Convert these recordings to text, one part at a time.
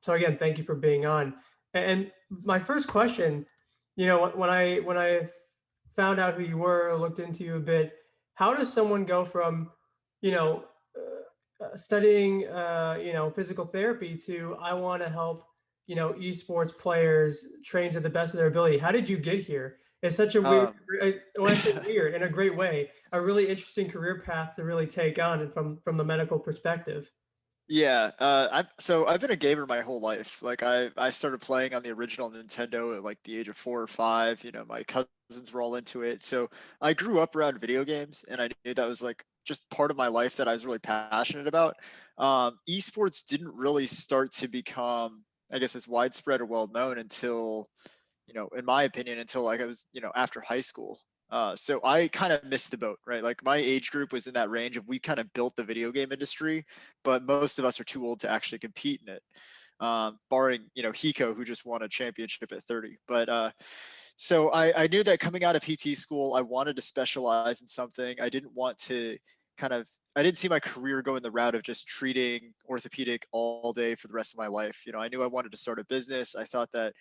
So again, thank you for being on. And my first question, when I found out who you were, looked into you a bit, how does someone go from, you know, studying, physical therapy to I want to help, esports players train to the best of their ability? How did you get here? It's such a weird, Um, when I say weird in a great way, a really interesting career path to really take on, and from the medical perspective. yeah, I've been a gamer my whole life. Like I started playing on the original Nintendo at like the age of 4 or 5. You know, my cousins were all into it. So I grew up around video games, and I knew that was like just part of my life that I was really passionate about. Esports didn't really start to become, I guess, as widespread or well known until, in my opinion, until like I was, after high school. So I kind of missed the boat, right? Like my age group was in that range of we kind of built the video game industry, but most of us are too old to actually compete in it. Barring, Hiko, who just won a championship at 30. So I knew that coming out of PT school, I wanted to specialize in something. I didn't want to I didn't see my career going the route of just treating orthopedic all day for the rest of my life. I knew I wanted to start a business. I thought that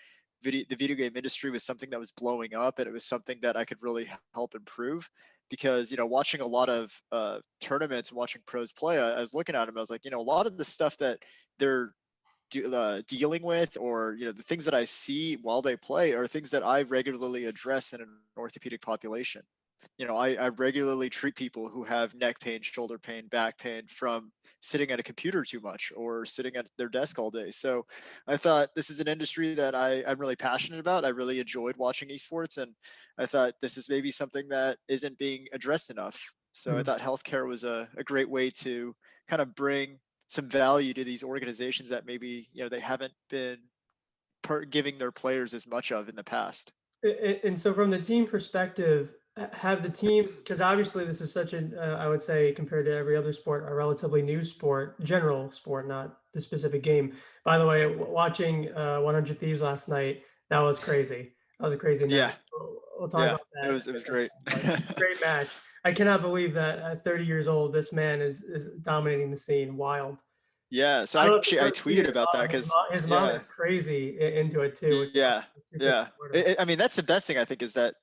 the video game industry was something that was blowing up, and it was something that I could really help improve. Because watching a lot of tournaments and watching pros play, I was looking at them. I was like, a lot of the stuff that they're dealing with, or the things that I see while they play, are things that I regularly address in an orthopedic population. I regularly treat people who have neck pain, shoulder pain, back pain from sitting at a computer too much or sitting at their desk all day. So I thought this is an industry that I'm really passionate about. I really enjoyed watching esports, and I thought this is maybe something that isn't being addressed enough. So I Mhm. thought healthcare was a great way to kind of bring some value to these organizations that maybe they haven't been giving their players as much of in the past. And so from the team perspective, have the teams, because obviously this is such an, I would say, compared to every other sport, a relatively new sport, general sport, not the specific game. By the way, watching 100 Thieves last night, that was crazy. That was a crazy night. Yeah, We'll talk yeah, about it that was it was next great. time, but great match. I cannot believe that at 30 years old, this man is dominating the scene. Wild. Yeah, so I don't know if actually you've I ever seen tweeted about that because his mom yeah, is crazy into it too, which is yeah, also super yeah. supportive. I mean, that's the best thing I think is that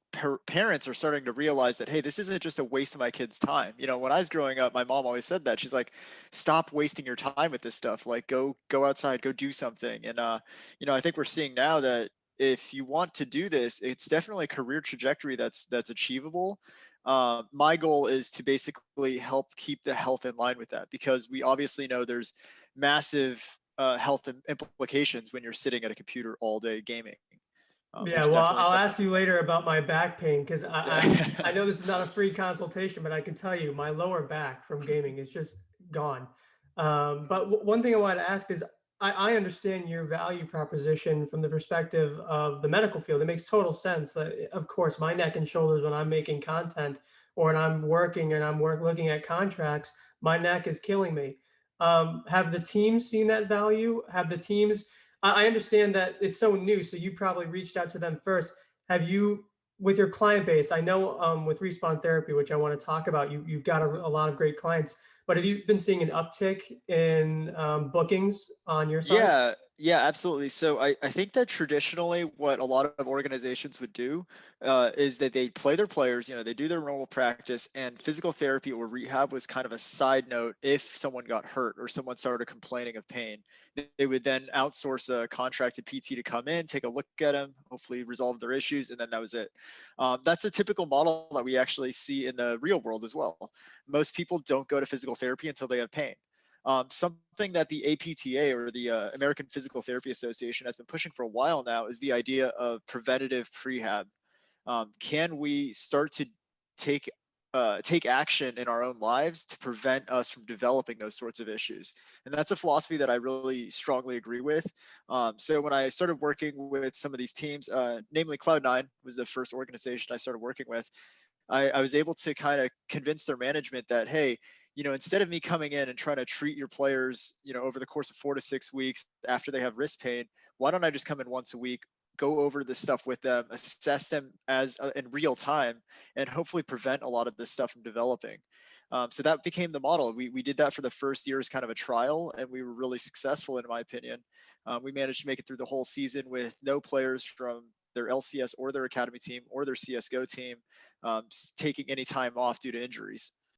parents are starting to realize that, hey, this isn't just a waste of my kid's time. When I was growing up, my mom always said that. She's like, stop wasting your time with this stuff. Like, go outside, go do something. And I think we're seeing now that if you want to do this, it's definitely a career trajectory that's achievable. My goal is to basically help keep the health in line with that, because we obviously know there's massive health implications when you're sitting at a computer all day gaming. Yeah, There's well, definitely I'll stuff. ask you later about my back pain because I Yeah. know this is not a free consultation, but I can tell you my lower back from gaming is just gone. But one thing I wanted to ask is I understand your value proposition from the perspective of the medical field. It makes total sense that, of course, my neck and shoulders when I'm making content or when I'm working and looking at contracts, my neck is killing me. Have the teams seen that value? Have the teams I understand that it's so new, so you probably reached out to them first. Have you, with your client base? I know with Respawn Therapy, which I want to talk about, you've got a lot of great clients. But have you been seeing an uptick in bookings on your side? Yeah, yeah, absolutely. So I think that traditionally what a lot of organizations would do is that they play their players, they do their normal practice, and physical therapy or rehab was kind of a side note if someone got hurt or someone started complaining of pain. They would then outsource a contracted PT to come in, take a look at them, hopefully resolve their issues, and then that was it. That's a typical model that we actually see in the real world as well. Most people don't go to physical therapy until they have pain. Something that the APTA, or the American Physical Therapy Association, has been pushing for a while now is the idea of preventative prehab. Can we start to take take action in our own lives to prevent us from developing those sorts of issues? And that's a philosophy that I really strongly agree with. So when I started working with some of these teams, namely Cloud9 was the first organization I started working with, I was able to kind of convince their management that, hey, instead of me coming in and trying to treat your players, over the course of 4 to 6 weeks after they have wrist pain, why don't I just come in once a week, go over this stuff with them, assess them as in real time, and hopefully prevent a lot of this stuff from developing. So that became the model. We did that for the first year as kind of a trial, and we were really successful, in my opinion. We managed to make it through the whole season with no players from their LCS or their academy team or their CS:GO team taking any time off due to injuries.